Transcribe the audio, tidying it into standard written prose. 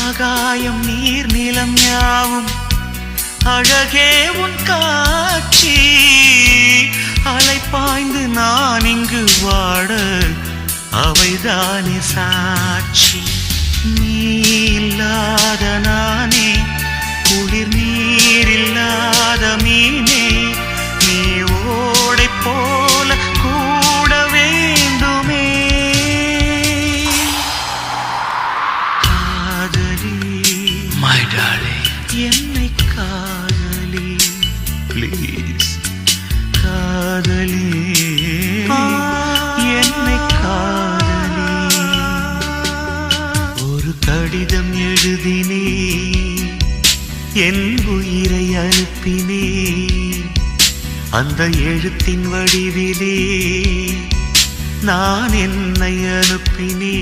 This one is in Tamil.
ஆகாயம் நீர் நிலம் யாவும் அழகே உன் காட்சி. அலை பாய்ந்து நான் இங்கு வாட அவைதானே சாட்சி. நீ இல்லாத நானே குளிர் நீர் இல்லாத மீனே. நீ ஓடை போல கூட வேண்டுமே. காதலி My darling, என்னை காதலி ப்ளீஸ். காதலி என்னை காதலி. ஒரு கடிதம் எழுதினே என் உயிரை அனுப்பினே. அந்த எழுத்தின் வடிவிலே நான் என்னை அனுப்பினே.